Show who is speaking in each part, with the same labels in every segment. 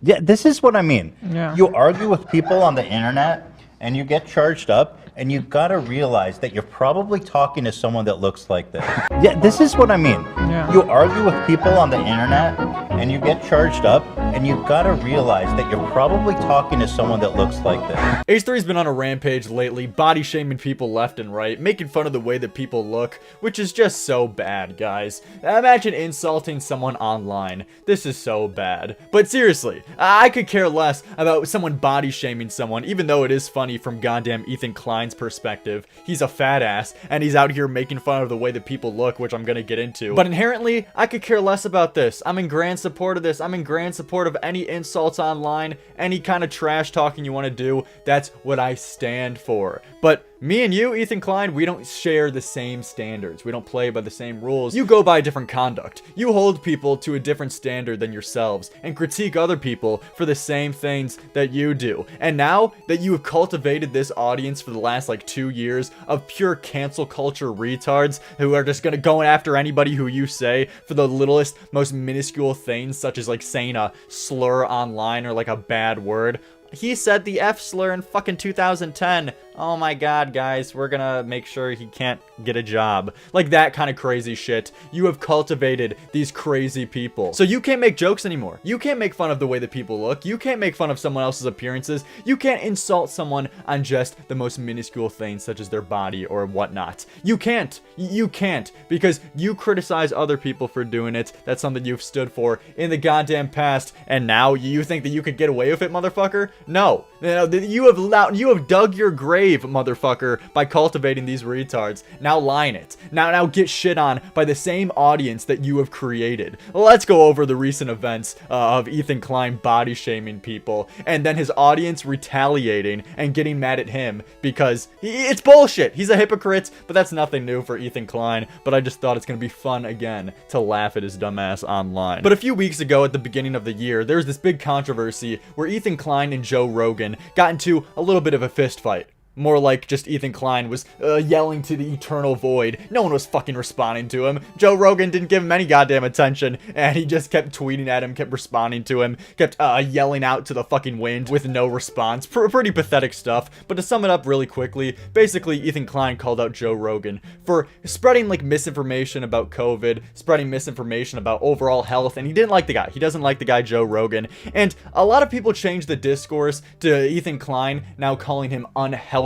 Speaker 1: Yeah, this is what I mean.
Speaker 2: Yeah.
Speaker 1: You argue with people on the internet and you get charged up, and you gotta realize that you're probably talking to someone that looks like this. Yeah, this is what I mean.
Speaker 2: Yeah.
Speaker 1: You argue with people on the internet and you get charged up, and you gotta realize that you're probably talking to someone that looks like this.
Speaker 3: H3's been on a rampage lately, body shaming people left and right, making fun of the way that people look, which is just so bad, guys. Imagine insulting someone online. This is so bad. But seriously, I could care less about someone body shaming someone, even though it is funny from goddamn Ethan Klein's perspective. He's a fat ass, and he's out here making fun of the way that people look, which I'm gonna get into. But inherently, I could care less about this. I'm in grand support of this. I'm in grand support of any insults online, any kind of trash talking you want to do. That's what I stand for. But me and you, Ethan Klein, we don't share the same standards. We don't play by the same rules. You go by a different conduct. You hold people to a different standard than yourselves and critique other people for the same things that you do. And now that you have cultivated this audience for the last like 2 years of pure cancel culture retards who are just gonna go after anybody who you say for the littlest, most minuscule things, such as like saying a slur online or like a bad word. He said the F slur in fucking 2010. Oh my god, guys, we're gonna make sure he can't get a job. Like that kind of crazy shit. You have cultivated these crazy people. So you can't make jokes anymore. You can't make fun of the way that people look. You can't make fun of someone else's appearances. You can't insult someone on just the most minuscule things such as their body or whatnot. You can't. You can't, because you criticize other people for doing it. That's something you've stood for in the goddamn past, and now you think that you could get away with it, motherfucker? No. You have dug your grave, motherfucker, by cultivating these retards. Now line it. Now get shit on by the same audience that you have created. Let's go over the recent events of Ethan Klein body shaming people, and then his audience retaliating and getting mad at him because it's bullshit. He's a hypocrite, but that's nothing new for Ethan Klein. But I just thought it's gonna be fun again to laugh at his dumbass online. But a few weeks ago, at the beginning of the year, there was this big controversy where Ethan Klein and Joe Rogan got into a little bit of a fist fight. More like just Ethan Klein was yelling to the eternal void. No one was fucking responding to him. Joe Rogan didn't give him any goddamn attention, and he just kept tweeting at him, kept responding to him, kept yelling out to the fucking wind with no response. Pretty pathetic stuff. But to sum it up really quickly, basically Ethan Klein called out Joe Rogan for spreading like misinformation about COVID, spreading misinformation about overall health, and he didn't like the guy. He doesn't like the guy Joe Rogan. And a lot of people changed the discourse to Ethan Klein now calling him unhealthy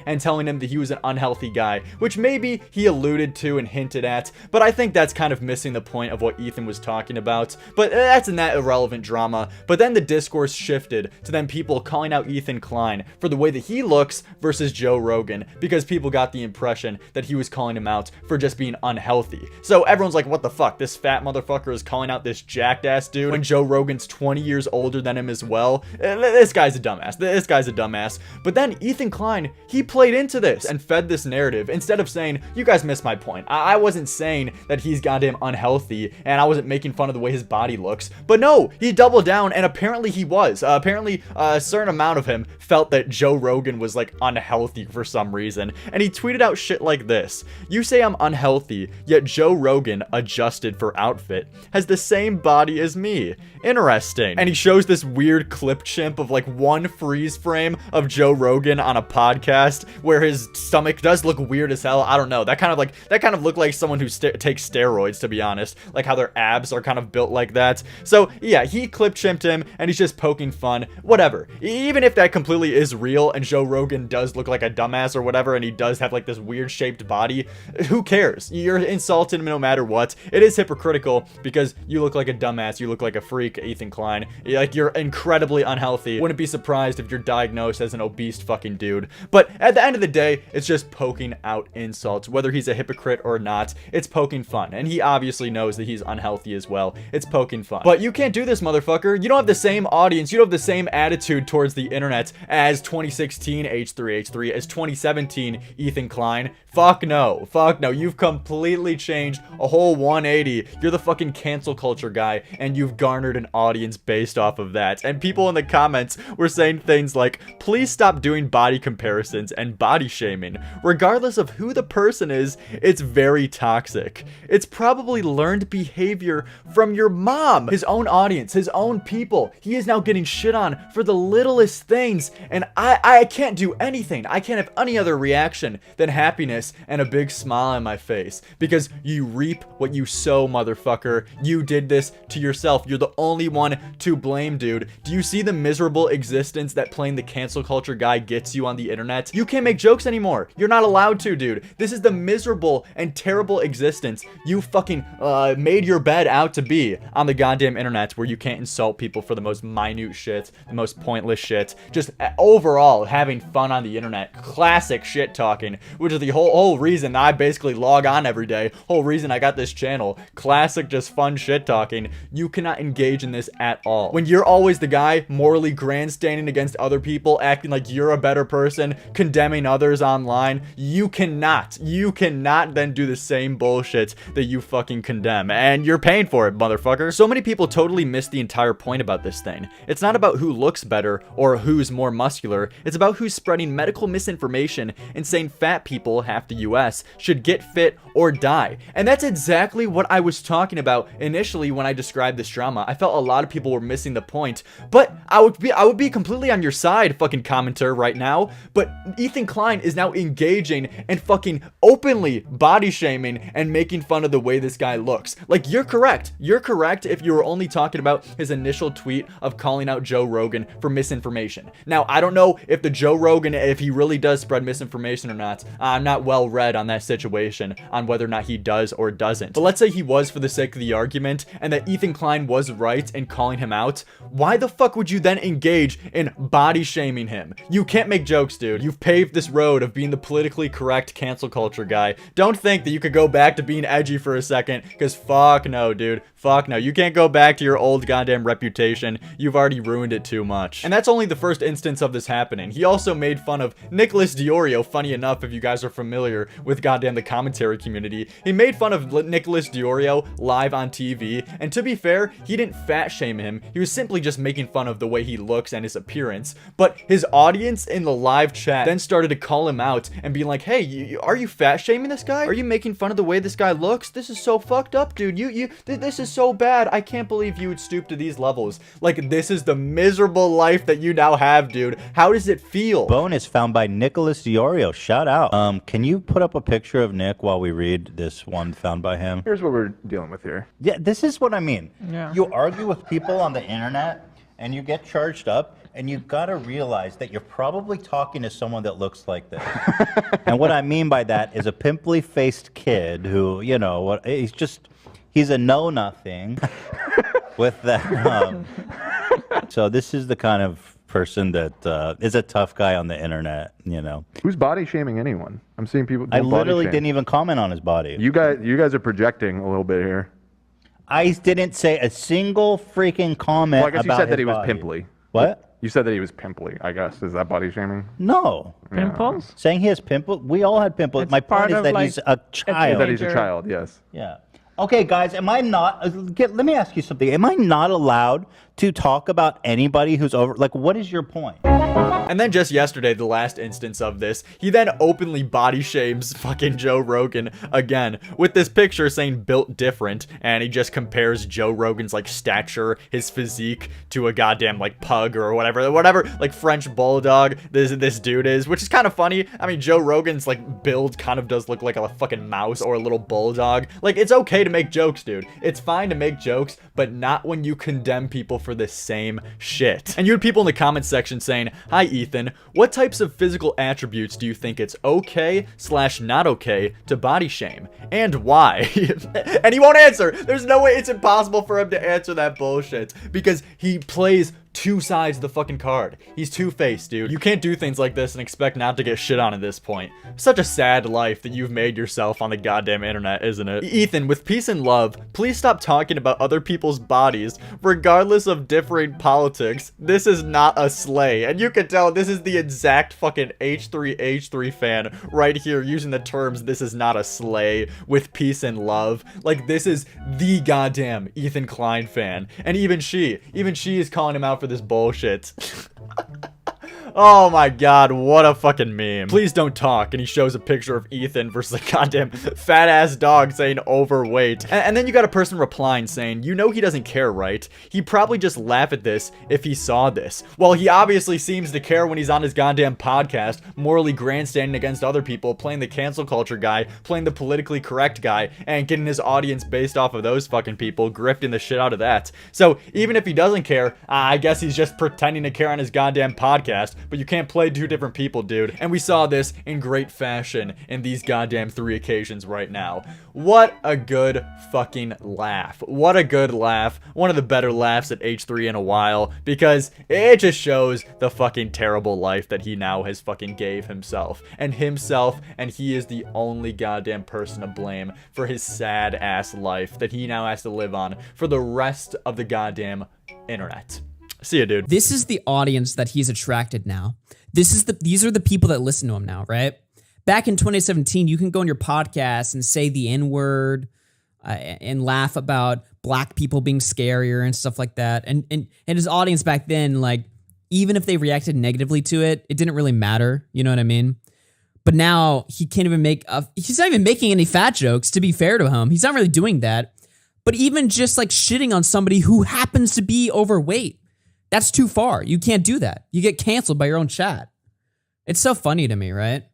Speaker 3: and telling him that he was an unhealthy guy, which maybe he alluded to and hinted at, but I think that's kind of missing the point of what Ethan was talking about. But that's in that irrelevant drama. But then the discourse shifted to then people calling out Ethan Klein for the way that he looks versus Joe Rogan, because people got the impression that he was calling him out for just being unhealthy. So everyone's like, what the fuck, this fat motherfucker is calling out this jacked ass dude when Joe Rogan's 20 years older than him as well. This guy's a dumbass. This guy's a dumbass. But then Ethan Klein, he played into this and fed this narrative instead of saying, you guys missed my point. I wasn't saying that he's goddamn unhealthy and I wasn't making fun of the way his body looks. But no, he doubled down, and apparently he was. Apparently a certain amount of him felt that Joe Rogan was like unhealthy for some reason. And he tweeted out shit like this. You say I'm unhealthy, yet Joe Rogan, adjusted for outfit, has the same body as me. Interesting. And he shows this weird clip chimp of like one freeze frame of Joe Rogan on a podcast where his stomach does look weird as hell. I don't know. That kind of looked like someone who takes steroids, to be honest. Like how their abs are kind of built like that. So yeah, he clip chimped him and he's just poking fun. Whatever. Even if that completely is real and Joe Rogan does look like a dumbass or whatever, and he does have like this weird shaped body, who cares? You're insulting him no matter what. It is hypocritical because you look like a dumbass. You look like a freak, Ethan Klein. Like, you're incredibly unhealthy. Wouldn't be surprised if you're diagnosed as an obese fucking dude. But at the end of the day, it's just poking out insults. Whether he's a hypocrite or not, it's poking fun. And he obviously knows that he's unhealthy as well. It's poking fun. But you can't do this, motherfucker. You don't have the same audience. You don't have the same attitude towards the internet as 2016 H3H3, as 2017 Ethan Klein. Fuck no. Fuck no. You've completely changed a whole 180. You're the fucking cancel culture guy, and you've garnered an audience based off of that. And people in the comments were saying things like, please stop doing body comparisons comparisons and body shaming. Regardless of who the person is, it's very toxic. It's probably learned behavior from your mom, his own audience, his own people. He is now getting shit on for the littlest things, and I can't do anything. I can't have any other reaction than happiness and a big smile on my face, because you reap what you sow, motherfucker. You did this to yourself. You're the only one to blame, dude. Do you see the miserable existence that playing the cancel culture guy gets you on the internet? You can't make jokes anymore. You're not allowed to, dude. This is the miserable and terrible existence you fucking made your bed out to be on the goddamn internet, where you can't insult people for the most minute shit, the most pointless shit. Just overall having fun on the internet. Classic shit talking, which is the whole reason I basically log on every day. Whole reason I got this channel. Classic just fun shit talking. You cannot engage in this at all. When you're always the guy morally grandstanding against other people, acting like you're a better person, condemning others online, you cannot then do the same bullshit that you fucking condemn, and you're paying for it, motherfucker. So many people totally miss the entire point about this thing. It's not about who looks better or who's more muscular. It's about who's spreading medical misinformation and saying fat people, half the US, should get fit or die. And that's exactly what I was talking about initially when I described this drama. I felt a lot of people were missing the point, but I would be completely on your side, fucking commenter, right now. But Ethan Klein is now engaging and fucking openly body shaming and making fun of the way this guy looks. Like, you're correct if you were only talking about his initial tweet of calling out Joe Rogan for misinformation. Now, I don't know if the Joe Rogan, if he really does spread misinformation or not. I'm not well read on that situation, on whether or not he does or doesn't. But let's say he was for the sake of the argument, and that Ethan Klein was right in calling him out. Why the fuck would you then engage in body shaming him? You can't make jokes, dude. You've paved this road of being the politically correct cancel culture guy. Don't think that you could go back to being edgy for a second, because fuck no, dude. Fuck no. You can't go back to your old goddamn reputation. You've already ruined it too much. And that's only the first instance of this happening. He also made fun of Nicholas Diorio. Funny enough, if you guys are familiar with goddamn the commentary community, he made fun of Nicholas Diorio live on TV. And to be fair, he didn't fat shame him. He was simply just making fun of the way he looks and his appearance. But his audience in the live chat then started to call him out and be like, hey, are you fat shaming this guy? Are you making fun of the way this guy looks? This is so fucked up, dude. This is so bad. I can't believe you would stoop to these levels. Like, this is the miserable life that you now have, dude. How does it feel?
Speaker 1: Bonus found by Nicholas Diorio. Shout out. Can you put up a picture of Nick while we read this one found by him?
Speaker 2: Here's what we're dealing with here.
Speaker 1: Yeah, this is what I mean.
Speaker 4: Yeah.
Speaker 1: You argue with people on the internet and you get charged up, and you gotta realize that you're probably talking to someone that looks like this. And what I mean by that is a pimply-faced kid who, you know, he's a know-nothing with that. So this is the kind of person that is a tough guy on the internet, you know.
Speaker 2: Who's body shaming anyone? I'm seeing people.
Speaker 1: I literally didn't even comment on his body.
Speaker 2: You guys are projecting a little bit here.
Speaker 1: I didn't say a single freaking comment.
Speaker 2: Well, I guess you
Speaker 1: about
Speaker 2: said that
Speaker 1: his
Speaker 2: he was
Speaker 1: body.
Speaker 2: pimply.
Speaker 1: What?
Speaker 2: You said that he was pimply, I guess. Is that body shaming?
Speaker 1: No.
Speaker 4: Pimples?
Speaker 1: Saying he has pimples? We all had pimples.
Speaker 4: It's
Speaker 1: My point
Speaker 4: part
Speaker 1: is
Speaker 4: of,
Speaker 1: that
Speaker 4: like,
Speaker 1: he's a child.
Speaker 2: That he's a
Speaker 4: Teenager.
Speaker 2: child, yes.
Speaker 1: Yeah. Okay, guys, am I not... let me ask you something. Am I not allowed to talk about anybody who's over... Like, what is your point?
Speaker 3: And then just yesterday, the last instance of this, he then openly body shames fucking Joe Rogan again with this picture saying built different, and he just compares Joe Rogan's like stature, his physique, to a goddamn like pug or whatever like French bulldog this dude is, which is kind of funny. I mean, Joe Rogan's like build kind of does look like a fucking mouse or a little bulldog. Like, it's okay to make jokes, dude. It's fine to make jokes, but not when you condemn people for the same shit. And you had people in the comment section saying, hi Ethan, what types of physical attributes do you think it's okay/not okay to body shame, and why? And he won't answer. There's no way, it's impossible for him to answer that bullshit, because he plays two sides of the fucking card. He's two-faced, dude. You can't do things like this and expect not to get shit on at this point. Such a sad life that you've made yourself on the goddamn internet, isn't it? Ethan, with peace and love, please stop talking about other people's bodies, regardless of differing politics. This is not a sleigh. And you can tell this is the exact fucking H3H3 fan right here using the terms "this is not a sleigh" with peace and love. Like, this is the goddamn Ethan Klein fan. And even she is calling him out for this bullshit. Oh my god, what a fucking meme. Please don't talk. And he shows a picture of Ethan versus a goddamn fat ass dog saying overweight. And then you got a person replying saying, you know he doesn't care, right? He'd probably just laugh at this if he saw this. Well, he obviously seems to care when he's on his goddamn podcast, morally grandstanding against other people, playing the cancel culture guy, playing the politically correct guy, and getting his audience based off of those fucking people, grifting the shit out of that. So even if he doesn't care, I guess he's just pretending to care on his goddamn podcast, but you can't play two different people, dude. And we saw this in great fashion in these goddamn 3 occasions right now. What a good fucking laugh. What a good laugh. One of the better laughs at H3 in a while, because it just shows the fucking terrible life that he now has fucking gave himself. And he is the only goddamn person to blame for his sad ass life that he now has to live on for the rest of the goddamn internet. See ya, dude.
Speaker 4: This is the audience that he's attracted now. These are the people that listen to him now, right? Back in 2017, you can go on your podcast and say the N-word and laugh about black people being scarier and stuff like that. And his audience back then, like, even if they reacted negatively to it, it didn't really matter. You know what I mean? But now he can't even he's not even making any fat jokes, to be fair to him. He's not really doing that. But even just like shitting on somebody who happens to be overweight, that's too far. You can't do that. You get canceled by your own chat. It's so funny to me, right?